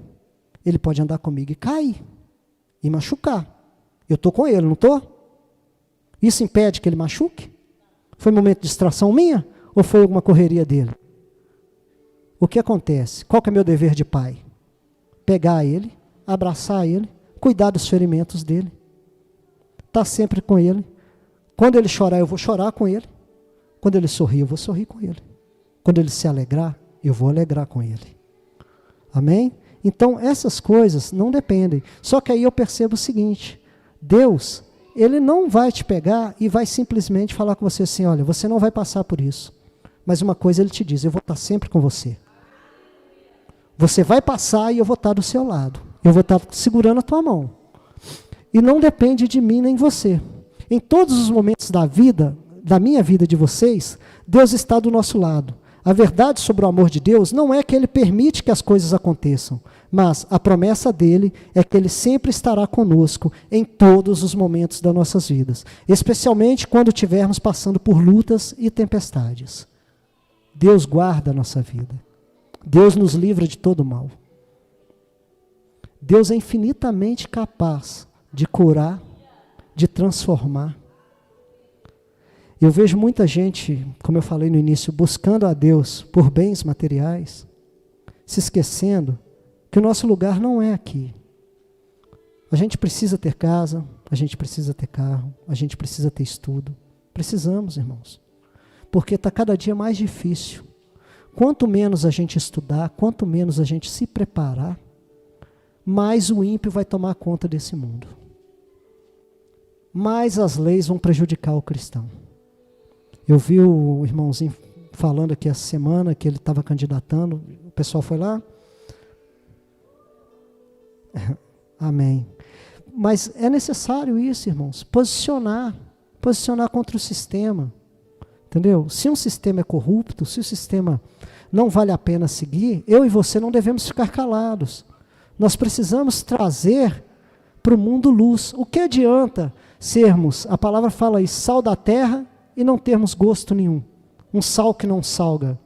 ele pode andar comigo e cair, e machucar. Eu estou com ele, não estou? Isso impede que ele machuque? Foi um momento de distração minha? Ou foi alguma correria dele? O que acontece? Qual que é meu dever de pai? Pegar ele, abraçar ele, cuidar dos ferimentos dele, estar sempre com ele. Quando ele chorar, eu vou chorar com ele. Quando ele sorrir, eu vou sorrir com ele. Quando ele se alegrar, eu vou alegrar com ele. Amém? Então, essas coisas não dependem. Só que aí eu percebo o seguinte, Deus, Ele não vai te pegar e vai simplesmente falar com você assim, olha, você não vai passar por isso. Mas uma coisa Ele te diz, eu vou estar sempre com você. Você vai passar e eu vou estar do seu lado. Eu vou estar segurando a tua mão. E não depende de mim nem você. Em todos os momentos da vida, da minha vida, de vocês, Deus está do nosso lado. A verdade sobre o amor de Deus não é que Ele permite que as coisas aconteçam, mas a promessa dEle é que Ele sempre estará conosco em todos os momentos das nossas vidas, especialmente quando estivermos passando por lutas e tempestades. Deus guarda a nossa vida. Deus nos livra de todo mal. Deus é infinitamente capaz de curar, de transformar. Eu vejo muita gente, como eu falei no início, buscando a Deus por bens materiais, se esquecendo que o nosso lugar não é aqui. A gente precisa ter casa, a gente precisa ter carro, a gente precisa ter estudo. Precisamos, irmãos. Porque está cada dia mais difícil. Quanto menos a gente estudar, quanto menos a gente se preparar, mais o ímpio vai tomar conta desse mundo. Mais as leis vão prejudicar o cristão. Eu vi o irmãozinho falando aqui essa semana que ele estava candidatando, o pessoal foi lá. Amém. Mas é necessário isso, irmãos, posicionar contra o sistema, entendeu? Se um sistema é corrupto, se o sistema não vale a pena seguir, eu e você não devemos ficar calados. Nós precisamos trazer para o mundo luz. O que adianta sermos, a palavra fala aí, sal da terra e não termos gosto nenhum? Um sal que não salga.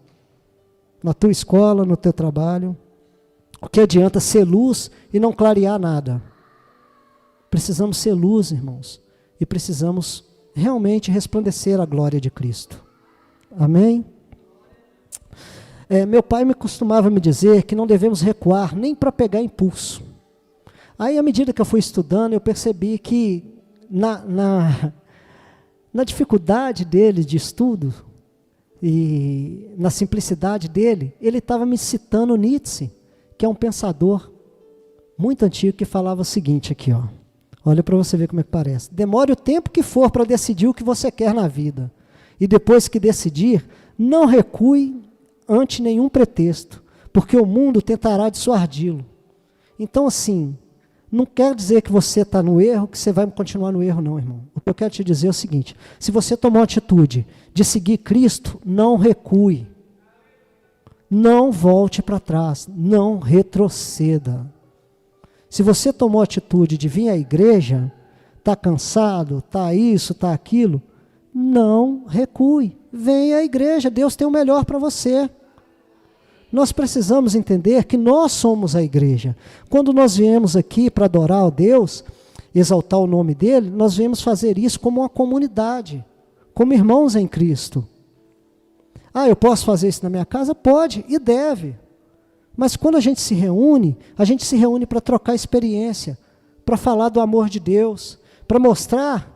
Na tua escola, no teu trabalho. O que adianta ser luz e não clarear nada? Precisamos ser luz, irmãos. E precisamos realmente resplandecer a glória de Cristo. Amém? Meu pai costumava me dizer que não devemos recuar nem para pegar impulso. Aí, à medida que eu fui estudando, eu percebi que na dificuldade dele de estudo e na simplicidade dele, ele estava me citando Nietzsche, que é um pensador muito antigo que falava o seguinte aqui, ó. Olha para você ver como é que parece. Demore o tempo que for para decidir o que você quer na vida. E depois que decidir, não recue ante nenhum pretexto, porque o mundo tentará dissuadi-lo. Então, assim, não quer dizer que você está no erro, que você vai continuar no erro, não, irmão. O que eu quero te dizer é o seguinte: se você tomou a atitude de seguir Cristo, não recue. Não volte para trás, não retroceda. Se você tomou a atitude de vir à igreja, está cansado, está isso, está aquilo, não recue. Venha à igreja, Deus tem o melhor para você. Nós precisamos entender que nós somos a igreja. Quando nós viemos aqui para adorar a Deus, exaltar o nome dEle, nós viemos fazer isso como uma comunidade, como irmãos em Cristo. Ah, eu posso fazer isso na minha casa? Pode e deve. Mas quando a gente se reúne para trocar experiência, para falar do amor de Deus, para mostrar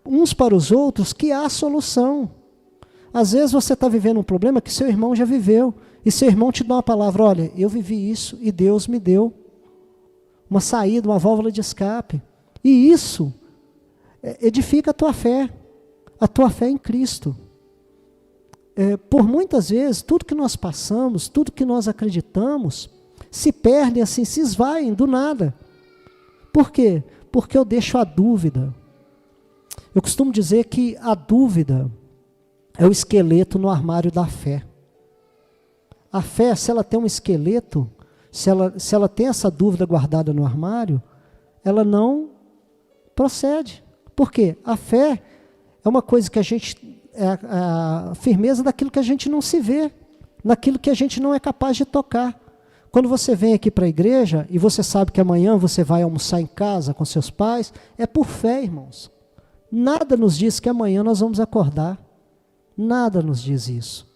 uns para os outros que há solução. Às vezes você está vivendo um problema que seu irmão já viveu, e seu irmão te dá uma palavra: olha, eu vivi isso e Deus me deu uma saída, uma válvula de escape. E isso edifica a tua fé em Cristo. Por muitas vezes, tudo que nós passamos, tudo que nós acreditamos, se perdem assim, se esvaem do nada. Por quê? Porque eu deixo a dúvida. Eu costumo dizer que a dúvida é o esqueleto no armário da fé. A fé, se ela tem um esqueleto, se ela tem essa dúvida guardada no armário, ela não procede. Por quê? A fé é uma coisa que é a firmeza daquilo que a gente não se vê, naquilo que a gente não é capaz de tocar. Quando você vem aqui para a igreja e você sabe que amanhã você vai almoçar em casa com seus pais, é por fé, irmãos. Nada nos diz que amanhã nós vamos acordar. Nada nos diz isso.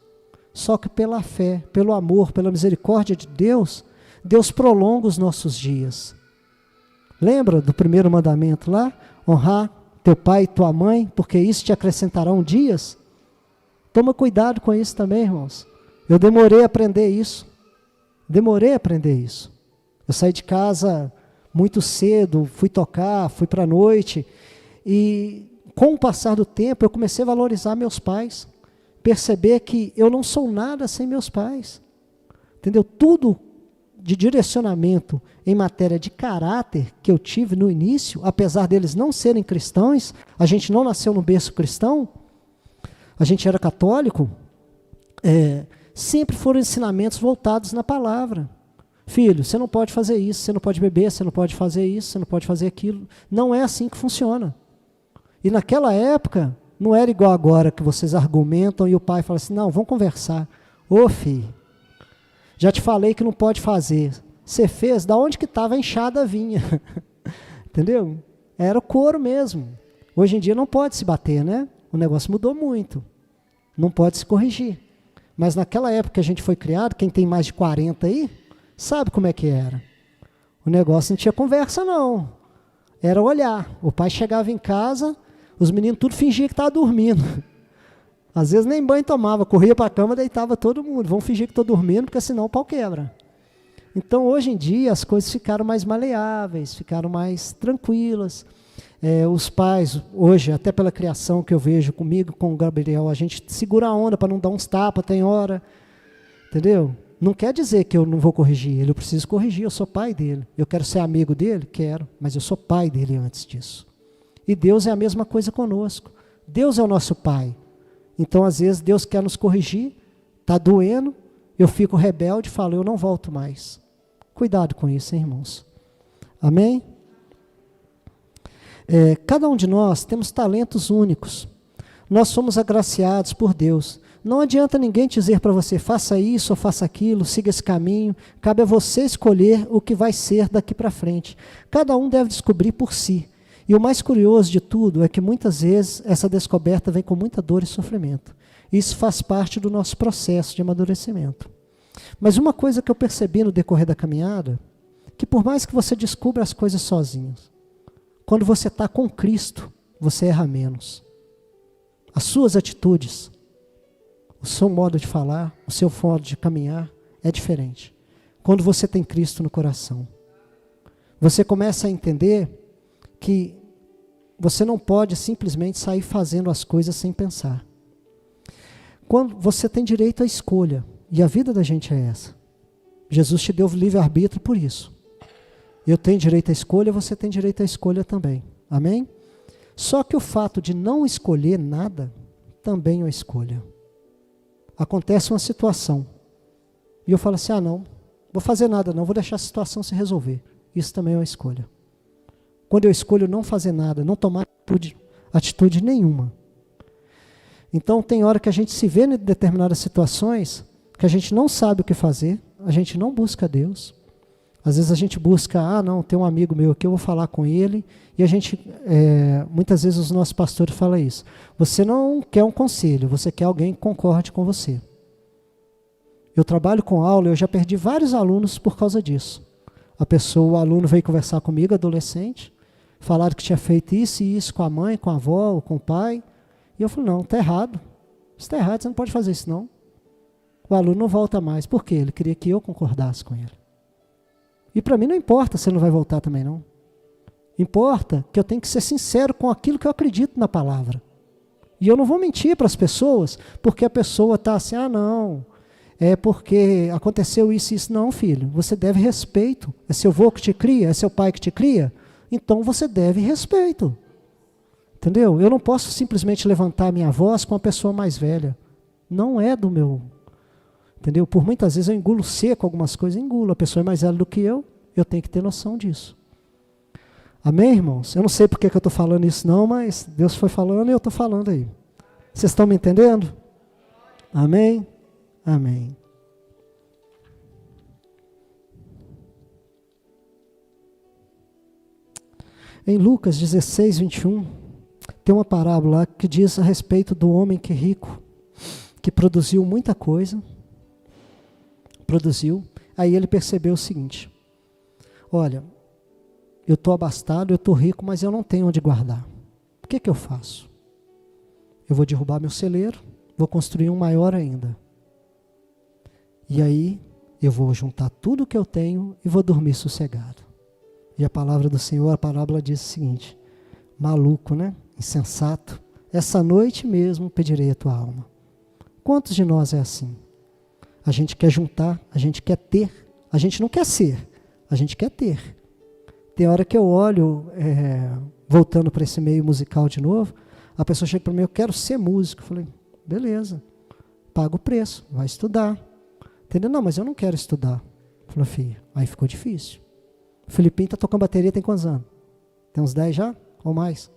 Só que pela fé, pelo amor, pela misericórdia de Deus, Deus prolonga os nossos dias. Lembra do primeiro mandamento lá? Honrar teu pai e tua mãe, porque isso te acrescentarão dias. Toma cuidado com isso também, irmãos. Eu demorei a aprender isso. Eu saí de casa muito cedo, fui tocar, fui para a noite, e com o passar do tempo eu comecei a valorizar meus pais, perceber que eu não sou nada sem meus pais, entendeu? Tudo de direcionamento em matéria de caráter que eu tive no início, apesar deles não serem cristãos, a gente não nasceu no berço cristão, a gente era católico, sempre foram ensinamentos voltados na palavra. Filho, você não pode fazer isso, você não pode beber, você não pode fazer isso, você não pode fazer aquilo. Não é assim que funciona. E naquela época, não era igual agora que vocês argumentam e o pai fala assim: não, vamos conversar. Ô filho, já te falei que não pode fazer. Você fez, da onde que estava a enxada vinha. Entendeu? Era o couro mesmo. Hoje em dia não pode se bater, né? O negócio mudou muito. Não pode se corrigir. Mas naquela época que a gente foi criado, quem tem mais de 40 aí, sabe como é que era. O negócio não tinha conversa, não. era olhar. O pai chegava em casa, os meninos tudo fingiam que estavam dormindo. Às vezes nem banho tomava, corria para a cama, deitava todo mundo. Vão fingir que estou dormindo, porque senão o pau quebra. Então, hoje em dia, as coisas ficaram mais maleáveis, ficaram mais tranquilas. Os pais, hoje, até pela criação que eu vejo comigo, com o Gabriel, a gente segura a onda para não dar uns tapas, tem hora. Entendeu? Não quer dizer que eu não vou corrigir ele, eu preciso corrigir, eu sou pai dele. Eu quero ser amigo dele? Quero, mas eu sou pai dele antes disso. E Deus é a mesma coisa conosco. Deus é o nosso pai. Então, às vezes, Deus quer nos corrigir, está doendo, eu fico rebelde e falo, eu não volto mais. Cuidado com isso, hein, irmãos? Amém? Cada um de nós temos talentos únicos. Nós somos agraciados por Deus. Não adianta ninguém dizer para você, faça isso ou faça aquilo, siga esse caminho. Cabe a você escolher o que vai ser daqui para frente. Cada um deve descobrir por si. E o mais curioso de tudo é que muitas vezes essa descoberta vem com muita dor e sofrimento. Isso faz parte do nosso processo de amadurecimento. Mas uma coisa que eu percebi no decorrer da caminhada, que por mais que você descubra as coisas sozinho, quando você está com Cristo, você erra menos. As suas atitudes, o seu modo de falar, o seu modo de caminhar é diferente. Quando você tem Cristo no coração, você começa a entender que você não pode simplesmente sair fazendo as coisas sem pensar. Quando você tem direito à escolha, e a vida da gente é essa. Jesus te deu livre-arbítrio por isso. Eu tenho direito à escolha, você tem direito à escolha também. Amém? Só que o fato de não escolher nada, também é uma escolha. Acontece uma situação, e eu falo assim, não, vou fazer nada não, vou deixar a situação se resolver. Isso também é uma escolha. Quando eu escolho não fazer nada, não tomar atitude nenhuma. Então tem hora que a gente se vê em determinadas situações, que a gente não sabe o que fazer, a gente não busca Deus. Às vezes a gente busca, não, tem um amigo meu aqui, eu vou falar com ele, e a gente, muitas vezes os nossos pastores falam isso, você não quer um conselho, você quer alguém que concorde com você. Eu trabalho com aula, eu já perdi vários alunos por causa disso. O aluno veio conversar comigo, adolescente, falaram que tinha feito isso e isso com a mãe, com a avó, ou com o pai, e eu falei, não, está errado, isso está errado, você não pode fazer isso não. O aluno não volta mais, por quê? Ele queria que eu concordasse com ele. E para mim não importa se ele não vai voltar também não. Importa que eu tenho que ser sincero com aquilo que eu acredito na palavra. E eu não vou mentir para as pessoas, porque a pessoa está assim, não, é porque aconteceu isso e isso. Não, filho, você deve respeito. É seu avô que te cria, é seu pai que te cria, então você deve respeito. Entendeu? Eu não posso simplesmente levantar a minha voz com uma pessoa mais velha. Não é do meu... Entendeu? Por muitas vezes eu engulo seco algumas coisas, engulo. A pessoa é mais velha do que eu tenho que ter noção disso. Amém, irmãos? Eu não sei porque que eu estou falando isso não, mas Deus foi falando e eu estou falando aí. Vocês estão me entendendo? Amém? Amém. Em Lucas 16, 21, tem uma parábola lá que diz a respeito do homem que é rico, que produziu muita coisa, aí ele percebeu o seguinte, olha, eu estou abastado, eu estou rico, mas eu não tenho onde guardar. O que eu faço? Eu vou derrubar meu celeiro, vou construir um maior ainda. E aí eu vou juntar tudo que eu tenho e vou dormir sossegado. E a palavra do Senhor, a parábola diz o seguinte, maluco, né? Insensato, essa noite mesmo pedirei a tua alma. Quantos de nós é assim? A gente quer juntar, a gente quer ter, a gente não quer ser, a gente quer ter. Tem hora que eu olho, voltando para esse meio musical de novo, a pessoa chega para mim, eu quero ser músico. Eu falei, beleza, paga o preço, vai estudar. Entendeu? Não, mas eu não quero estudar. Falei, filho, aí ficou difícil. O Filipinho está tocando bateria, tem quantos anos? Tem uns 10 já? Ou mais?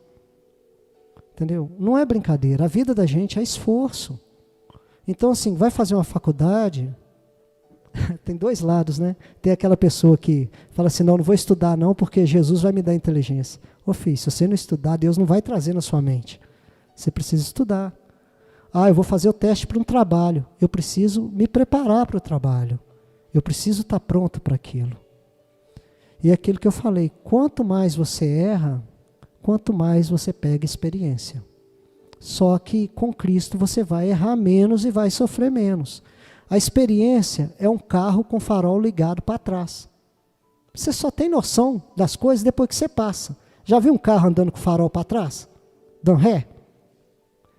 Entendeu? Não é brincadeira, a vida da gente é esforço. Então, assim, vai fazer uma faculdade, tem dois lados, né? Tem aquela pessoa que fala assim, não vou estudar não, porque Jesus vai me dar inteligência. Ô filho, se você não estudar, Deus não vai trazer na sua mente. Você precisa estudar. Eu vou fazer o teste para um trabalho. Eu preciso me preparar para o trabalho. Eu preciso estar pronto para aquilo. E é aquilo que eu falei, quanto mais você erra, quanto mais você pega experiência. Só que com Cristo você vai errar menos e vai sofrer menos. A experiência é um carro com farol ligado para trás. Você só tem noção das coisas depois que você passa. Já viu um carro andando com farol para trás? Dando ré?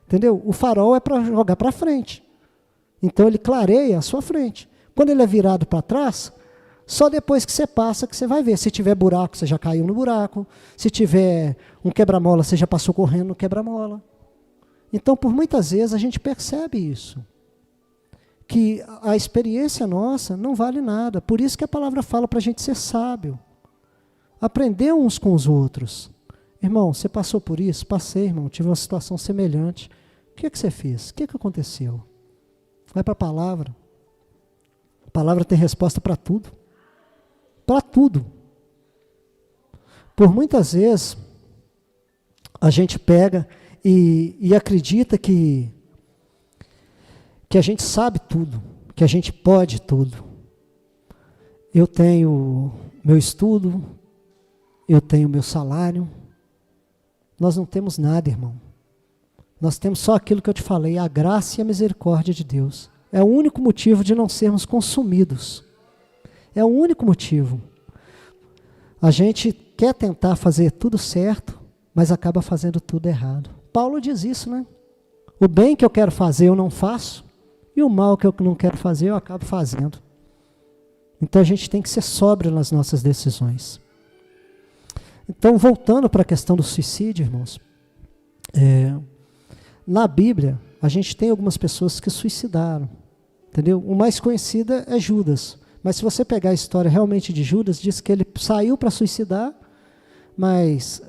Entendeu? O farol é para jogar para frente. Então ele clareia a sua frente. Quando ele é virado para trás, só depois que você passa que você vai ver. Se tiver buraco, você já caiu no buraco. Se tiver um quebra-mola, você já passou correndo no quebra-mola. Então, por muitas vezes, a gente percebe isso. Que a experiência nossa não vale nada. Por isso que a palavra fala para a gente ser sábio. Aprender uns com os outros. Irmão, você passou por isso? Passei, irmão. Tive uma situação semelhante. O que você fez? O que aconteceu? Vai para a palavra. A palavra tem resposta para tudo. Para tudo. Por muitas vezes, a gente pega e acredita que a gente sabe tudo, que a gente pode tudo. Eu tenho meu estudo, eu tenho meu salário. Nós não temos nada, irmão. Nós temos só aquilo que eu te falei, a graça e a misericórdia de Deus. É o único motivo de não sermos consumidos. É o único motivo. A gente quer tentar fazer tudo certo, mas acaba fazendo tudo errado. Paulo diz isso, né? O bem que eu quero fazer eu não faço, e o mal que eu não quero fazer eu acabo fazendo. Então a gente tem que ser sóbrio nas nossas decisões. Então, voltando para a questão do suicídio, irmãos, na Bíblia, a gente tem algumas pessoas que suicidaram, entendeu? O mais conhecido é Judas, mas se você pegar a história realmente de Judas, diz que ele saiu para suicidar, mas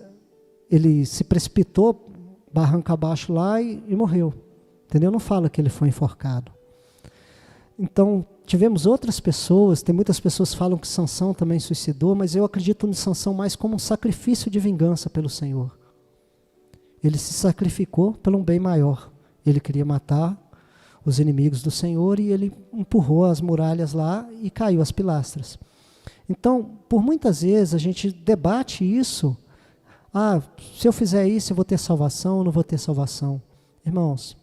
ele se precipitou, barranco abaixo lá e morreu, entendeu? Não fala que ele foi enforcado. Então, tivemos outras pessoas, tem muitas pessoas que falam que Sansão também suicidou, mas eu acredito em Sansão mais como um sacrifício de vingança pelo Senhor. Ele se sacrificou pelo um bem maior. Ele queria matar os inimigos do Senhor e ele empurrou as muralhas lá e caiu as pilastras. Então, por muitas vezes a gente debate isso. Se eu fizer isso, eu vou ter salvação ou não vou ter salvação? Irmãos,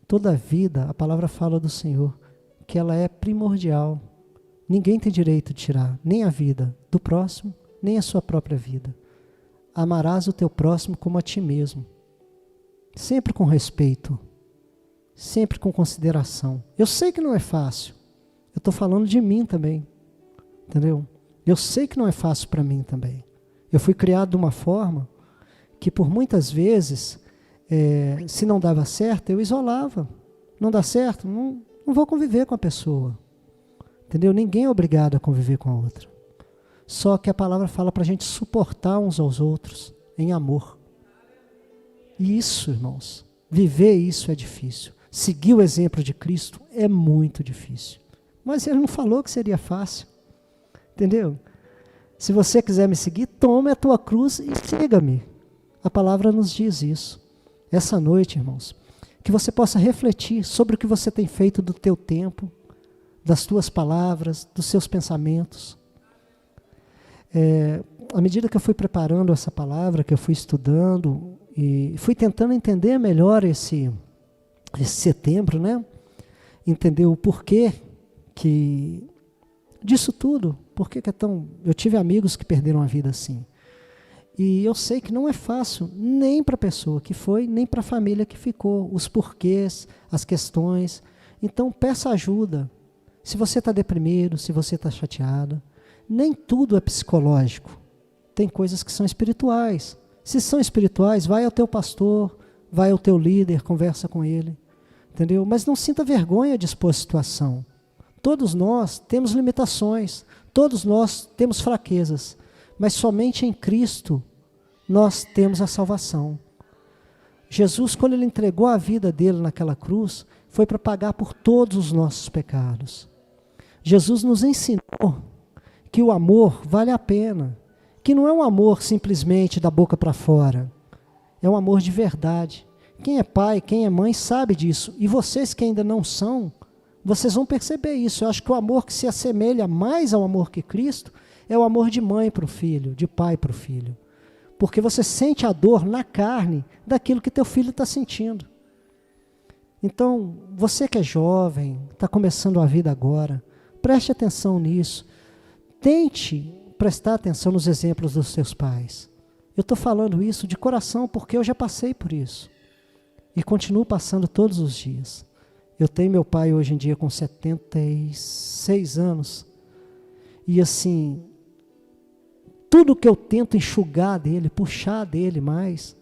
toda a vida, a palavra fala do Senhor, que ela é primordial. Ninguém tem direito de tirar, nem a vida do próximo, nem a sua própria vida. Amarás o teu próximo como a ti mesmo. Sempre com respeito, sempre com consideração. Eu sei que não é fácil. Eu estou falando de mim também, entendeu? Eu sei que não é fácil para mim também. Eu fui criado de uma forma que por muitas vezes, se não dava certo, eu isolava. Não dá certo? Não vou conviver com a pessoa. Entendeu? Ninguém é obrigado a conviver com a outra. Só que a palavra fala para a gente suportar uns aos outros em amor. E isso, irmãos, viver isso é difícil. Seguir o exemplo de Cristo é muito difícil. Mas ele não falou que seria fácil. Entendeu? Se você quiser me seguir, tome a tua cruz e siga-me. A palavra nos diz isso. Essa noite, irmãos, que você possa refletir sobre o que você tem feito do teu tempo, das tuas palavras, dos seus pensamentos. À medida que eu fui preparando essa palavra, que eu fui estudando e fui tentando entender melhor esse setembro, né? Entender o porquê disso tudo. Por que é tão... Eu tive amigos que perderam a vida assim. E eu sei que não é fácil, nem para a pessoa que foi, nem para a família que ficou. Os porquês, as questões. Então, peça ajuda. Se você está deprimido, se você está chateado. Nem tudo é psicológico. Tem coisas que são espirituais. Se são espirituais, vai ao teu pastor, vai ao teu líder, conversa com ele. Entendeu? Mas não sinta vergonha de expor a situação. Todos nós temos limitações. Todos nós temos fraquezas. Mas somente em Cristo nós temos a salvação. Jesus, quando ele entregou a vida dele naquela cruz, foi para pagar por todos os nossos pecados. Jesus nos ensinou que o amor vale a pena, que não é um amor simplesmente da boca para fora, é um amor de verdade. Quem é pai, quem é mãe sabe disso, e vocês que ainda não são, vocês vão perceber isso. Eu acho que o amor que se assemelha mais ao amor que Cristo É o amor de mãe para o filho, de pai para o filho. Porque você sente a dor na carne daquilo que teu filho está sentindo. Então, você que é jovem, está começando a vida agora, preste atenção nisso. Tente prestar atenção nos exemplos dos seus pais. Eu estou falando isso de coração porque eu já passei por isso. E continuo passando todos os dias. Eu tenho meu pai hoje em dia com 76 anos. E assim, tudo que eu tento enxugar dele, puxar dele mais,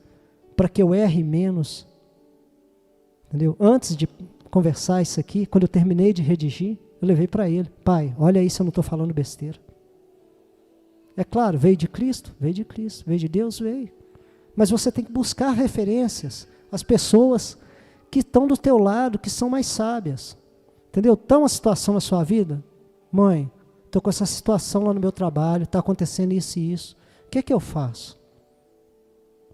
para que eu erre menos. Entendeu? Antes de conversar isso aqui, quando eu terminei de redigir, eu levei para ele. Pai, olha aí se eu não estou falando besteira. É claro, veio de Cristo, veio de Cristo, veio de Deus, veio. Mas você tem que buscar referências, as pessoas que estão do teu lado, que são mais sábias. Entendeu? Está uma situação na sua vida? Mãe, estou com essa situação lá no meu trabalho, está acontecendo isso e isso. O que é que eu faço?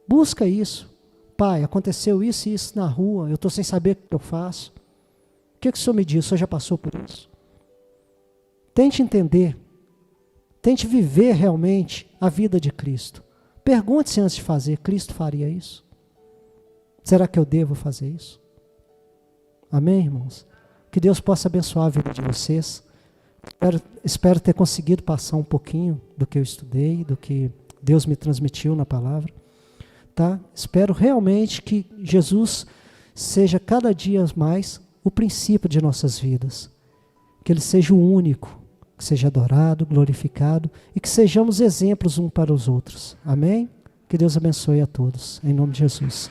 Busca isso. Pai, aconteceu isso e isso na rua, eu estou sem saber o que eu faço. O que o senhor me diz? O senhor já passou por isso? Tente entender. Tente viver realmente a vida de Cristo. Pergunte-se antes de fazer, Cristo faria isso? Será que eu devo fazer isso? Amém, irmãos? Que Deus possa abençoar a vida de vocês. Espero ter conseguido passar um pouquinho do que eu estudei, do que Deus me transmitiu na palavra. Tá? Espero realmente que Jesus seja cada dia mais o princípio de nossas vidas. Que Ele seja o único, que seja adorado, glorificado e que sejamos exemplos uns para os outros. Amém? Que Deus abençoe a todos. Em nome de Jesus.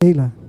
Sheila.